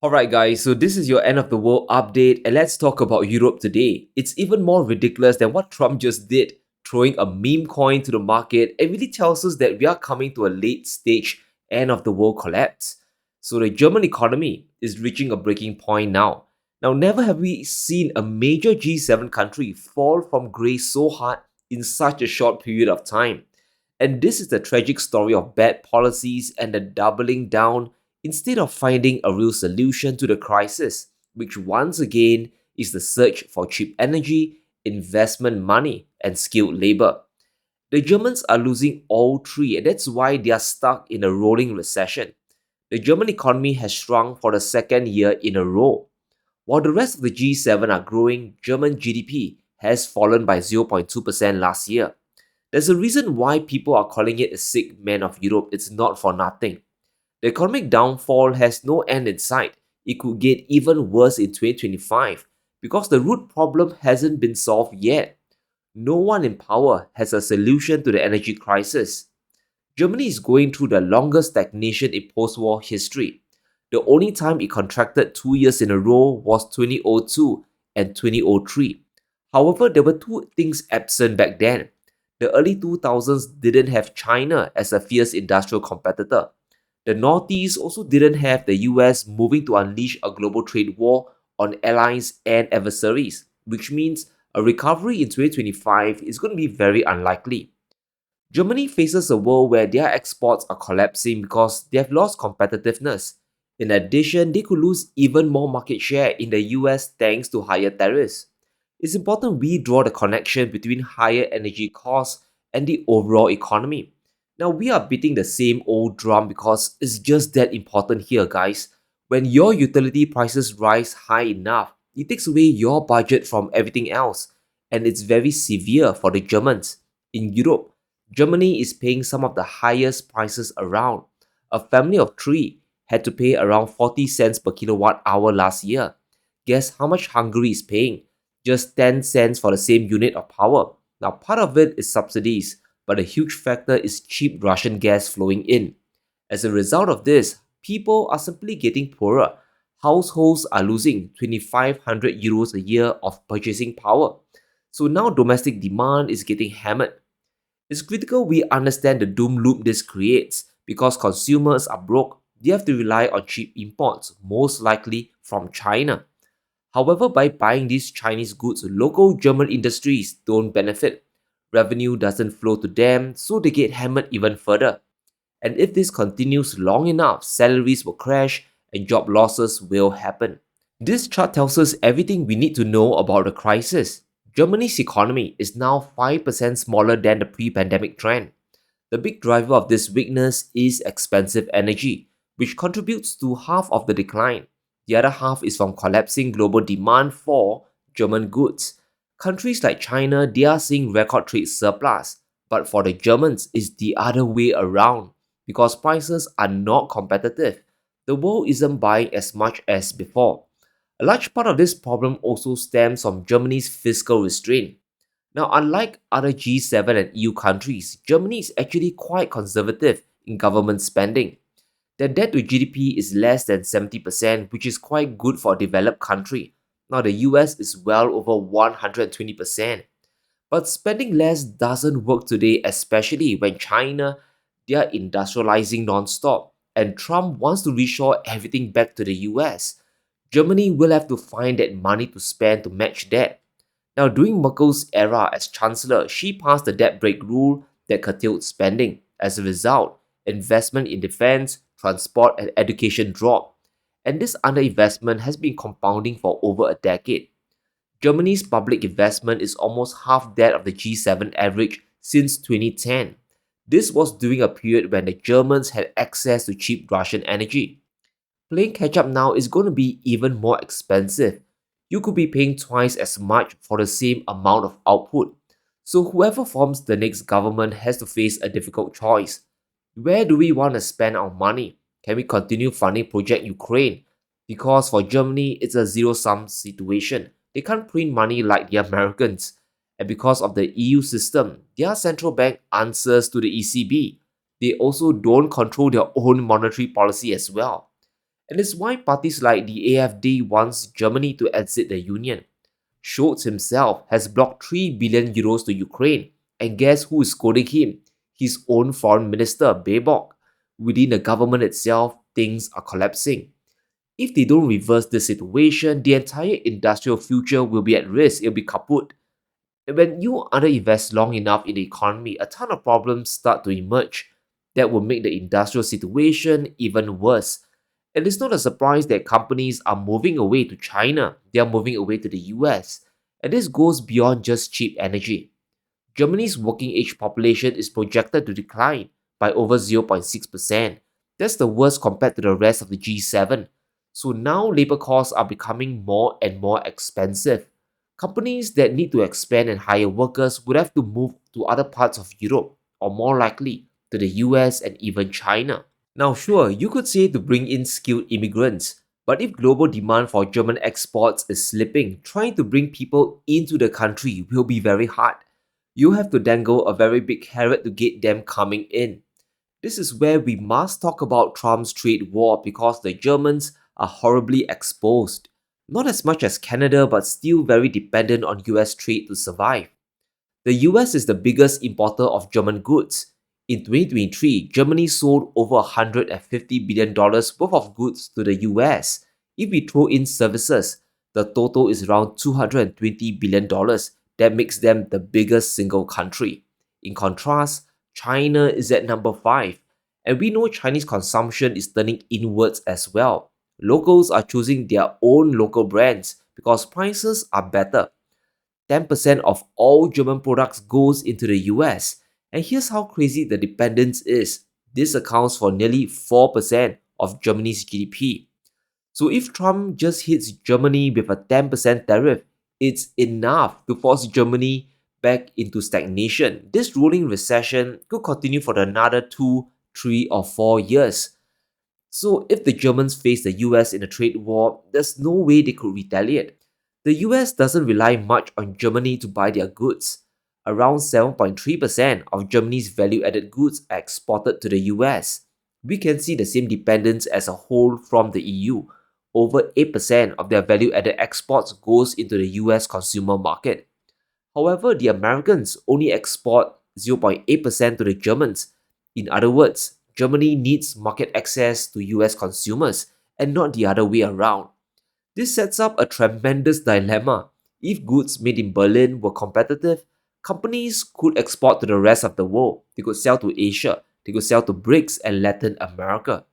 Alright, guys, so this is your end of the world update, and let's talk about Europe today. It's even more ridiculous than what Trump just did, throwing a meme coin to the market. It really tells us that we are coming to a late stage end of the world collapse. So, the German economy is reaching a breaking point now. Now, never have we seen a major G7 country fall from grace so hard in such a short period of time. And this is the tragic story of bad policies and the doubling down instead of finding a real solution to the crisis, which once again is the search for cheap energy, investment money, and skilled labor. The Germans are losing all three, and that's why they are stuck in a rolling recession. The German economy has shrunk for the second year in a row. While the rest of the G7 are growing, German GDP has fallen by 0.2% last year. There's a reason why people are calling it a sick man of Europe. It's not for nothing. The economic downfall has no end in sight. It could get even worse in 2025 because the root problem hasn't been solved yet. No one in power has a solution to the energy crisis. Germany is going through the longest stagnation in post war history. The only time it contracted 2 years in a row was 2002 and 2003. However, there were two things absent back then. The early 2000s didn't have China as a fierce industrial competitor. The Northeast also didn't have the US moving to unleash a global trade war on allies and adversaries, which means a recovery in 2025 is going to be very unlikely. Germany faces a world where their exports are collapsing because they have lost competitiveness. In addition, they could lose even more market share in the US thanks to higher tariffs. It's important we draw the connection between higher energy costs and the overall economy. Now, we are beating the same old drum because it's just that important here, guys. When your utility prices rise high enough, it takes away your budget from everything else, and it's very severe for the Germans. In Europe, Germany is paying some of the highest prices around. A family of three had to pay around 40 cents per kilowatt hour last year. Guess how much Hungary is paying? Just 10 cents for the same unit of power. Now, part of it is subsidies, but a huge factor is cheap Russian gas flowing in. As a result of this, people are simply getting poorer. Households are losing 2,500 euros a year of purchasing power. So now domestic demand is getting hammered. It's critical we understand the doom loop this creates because consumers are broke. They have to rely on cheap imports, most likely from China. However, by buying these Chinese goods, local German industries don't benefit. Revenue doesn't flow to them, so they get hammered even further. And if this continues long enough, salaries will crash and job losses will happen. This chart tells us everything we need to know about the crisis. Germany's economy is now 5% smaller than the pre pandemic trend. The big driver of this weakness is expensive energy, which contributes to half of the decline. The other half is from collapsing global demand for German goods. Countries like China, they are seeing record trade surplus, but for the Germans, it's the other way around because prices are not competitive. The world isn't buying as much as before. A large part of this problem also stems from Germany's fiscal restraint. Now, unlike other G7 and EU countries, Germany is actually quite conservative in government spending. Their debt to GDP is less than 70%, which is quite good for a developed country. Now, the US is well over 120%. But spending less doesn't work today, especially when China, they are industrializing non-stop, and Trump wants to reshore everything back to the US. Germany will have to find that money to spend to match that. Now, during Merkel's era as Chancellor, she passed the debt brake rule that curtailed spending. As a result, investment in defense, transport, and education dropped. And this underinvestment has been compounding for over a decade. Germany's public investment is almost half that of the G7 average since 2010. This was during a period when the Germans had access to cheap Russian energy. Playing catch up now is going to be even more expensive. You could be paying twice as much for the same amount of output. So, whoever forms the next government has to face a difficult choice. Where do we want to spend our money? Can we continue funding Project Ukraine? Because for Germany, it's a zero sum situation. They can't print money like the Americans. And because of the EU system, their central bank answers to the ECB. They also don't control their own monetary policy as well. And it's why parties like the AfD wants Germany to exit the Union. Scholz himself has blocked 3 billion euros to Ukraine, and guess who is scolding him? His own foreign minister, Baerbock. Within the government itself, things are collapsing. If they don't reverse the situation, the entire industrial future will be at risk, it'll be kaput. And when you underinvest long enough in the economy, a ton of problems start to emerge that will make the industrial situation even worse. And it's not a surprise that companies are moving away to China, they are moving away to the US. And this goes beyond just cheap energy. Germany's working age population is projected to decline by over 0.6%. That's the worst compared to the rest of the G7. So now labor costs are becoming more and more expensive. Companies that need to expand and hire workers would have to move to other parts of Europe, or more likely, to the US and even China. Now, sure, you could say to bring in skilled immigrants, but if global demand for German exports is slipping, trying to bring people into the country will be very hard. You have to dangle a very big carrot to get them coming in. This is where we must talk about Trump's trade war because the Germans are horribly exposed. Not as much as Canada, but still very dependent on US trade to survive. The US is the biggest importer of German goods. In 2023, Germany sold over $150 billion worth of goods to the US. If we throw in services, the total is around $220 billion. That makes them the biggest single country. In contrast, China is at number 5, and we know Chinese consumption is turning inwards as well. Locals are choosing their own local brands because prices are better. 10% of all German products goes into the US. And here's how crazy the dependence is. This accounts for nearly 4% of Germany's GDP. So if Trump just hits Germany with a 10% tariff, it's enough to force Germany back into stagnation. This rolling recession could continue for another 2, 3, or 4 years. So if the Germans face the US in a trade war, there's no way they could retaliate. The US doesn't rely much on Germany to buy their goods. Around 7.3% of Germany's value-added goods are exported to the US. We can see the same dependence as a whole from the EU. Over 8% of their value-added exports goes into the US consumer market. However, the Americans only export 0.8% to the Germans. In other words, Germany needs market access to US consumers and not the other way around. This sets up a tremendous dilemma. If goods made in Berlin were competitive, companies could export to the rest of the world. They could sell to Asia, they could sell to BRICS and Latin America.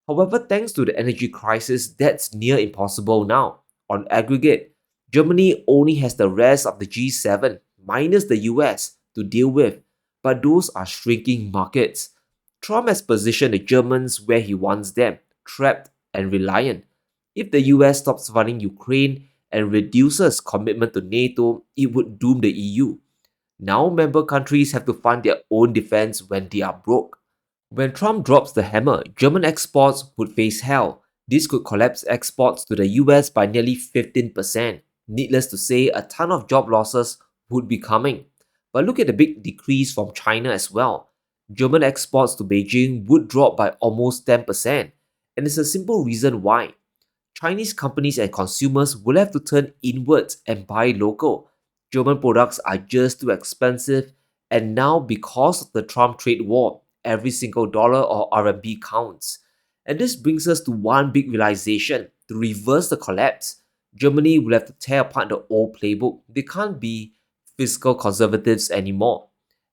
However, thanks to the energy crisis, that's near impossible now. On aggregate, Germany only has the rest of the G7, minus the US, to deal with, but those are shrinking markets. Trump has positioned the Germans where he wants them, trapped and reliant. If the US stops funding Ukraine and reduces commitment to NATO, it would doom the EU. Now member countries have to fund their own defense when they are broke. When Trump drops the hammer, German exports would face hell. This could collapse exports to the US by nearly 15%. Needless to say, a ton of job losses would be coming. But look at the big decrease from China as well. German exports to Beijing would drop by almost 10%. And it's a simple reason why. Chinese companies and consumers will have to turn inwards and buy local. German products are just too expensive, and now because of the Trump trade war, every single dollar or RMB counts. And this brings us to one big realization. To reverse the collapse, Germany will have to tear apart the old playbook. They can't be fiscal conservatives anymore.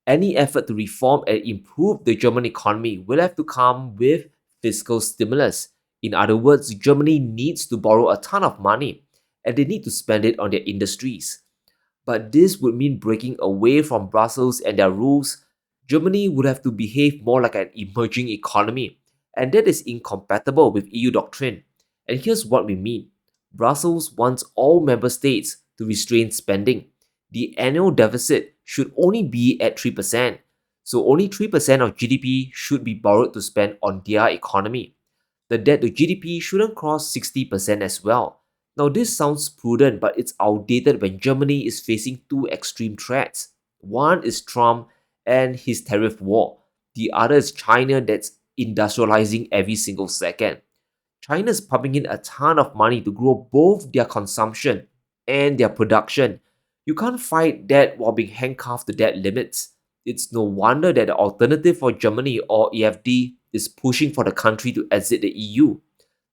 Any effort to reform and improve the German economy will have to come with fiscal stimulus. In other words, Germany needs to borrow a ton of money and they need to spend it on their industries. But this would mean breaking away from Brussels and their rules. Germany would have to behave more like an emerging economy, and that is incompatible with EU doctrine. And here's what we mean. Brussels wants all member states to restrain spending. The annual deficit should only be at 3%, so only 3% of GDP should be borrowed to spend on their economy. The debt to GDP shouldn't cross 60% as well. Now, this sounds prudent, but it's outdated when Germany is facing two extreme threats. One is Trump and his tariff war. The other is China that's industrializing every single second. China's pumping in a ton of money to grow both their consumption and their production. You can't fight that while being handcuffed to debt limits. It's no wonder that the alternative for Germany or EFD is pushing for the country to exit the EU,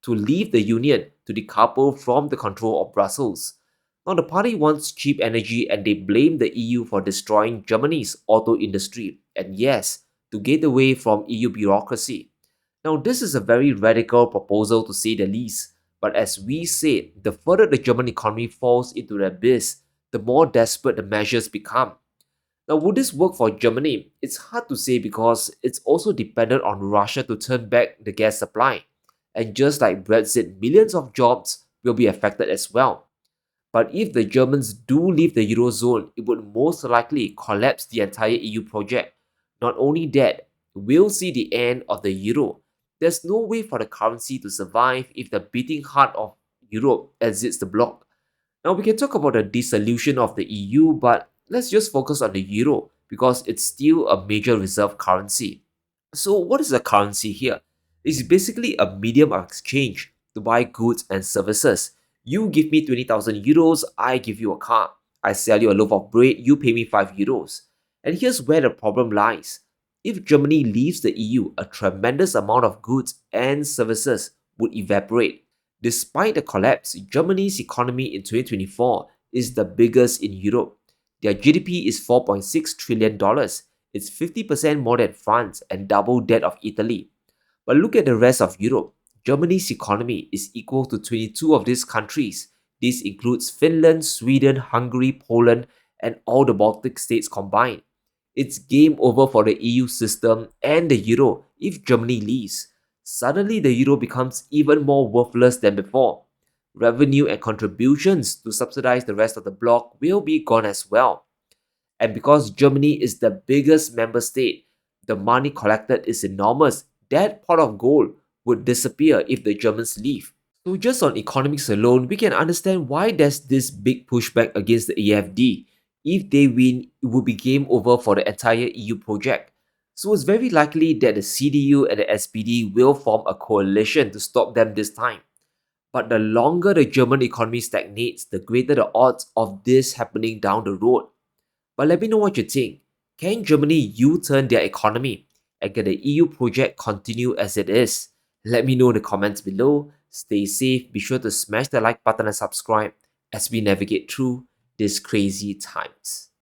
to leave the Union, to decouple from the control of Brussels. Now, the party wants cheap energy and they blame the EU for destroying Germany's auto industry, and yes, to get away from EU bureaucracy. Now, this is a very radical proposal to say the least, but as we said, the further the German economy falls into the abyss, the more desperate the measures become. Now, would this work for Germany? It's hard to say because it's also dependent on Russia to turn back the gas supply. And just like Brexit, millions of jobs will be affected as well. But if the Germans do leave the Eurozone, it would most likely collapse the entire EU project. Not only that, we'll see the end of the euro. There's no way for the currency to survive if the beating heart of Europe exits the bloc. Now we can talk about the dissolution of the EU, but let's just focus on the euro because it's still a major reserve currency. So what is a currency here? It's basically a medium of exchange to buy goods and services. You give me 20,000 euros, I give you a car. I sell you a loaf of bread, you pay me 5 euros. And here's where the problem lies. If Germany leaves the EU, a tremendous amount of goods and services would evaporate. Despite the collapse, Germany's economy in 2024 is the biggest in Europe. Their GDP is $4.6 trillion. It's 50% more than France and double that of Italy. But look at the rest of Europe. Germany's economy is equal to 22 of these countries. This includes Finland, Sweden, Hungary, Poland, and all the Baltic states combined. It's game over for the EU system and the euro if Germany leaves. Suddenly, the euro becomes even more worthless than before. Revenue and contributions to subsidize the rest of the bloc will be gone as well. And because Germany is the biggest member state, the money collected is enormous. That pot of gold would disappear if the Germans leave. So just on economics alone, we can understand why there's this big pushback against the AFD. If they win, it would be game over for the entire EU project. So it's very likely that the CDU and the SPD will form a coalition to stop them this time. But the longer the German economy stagnates, the greater the odds of this happening down the road. But let me know what you think. Can Germany U-turn their economy and can the EU project continue as it is? Let me know in the comments below. Stay safe, be sure to smash the like button and subscribe as we navigate through these crazy times.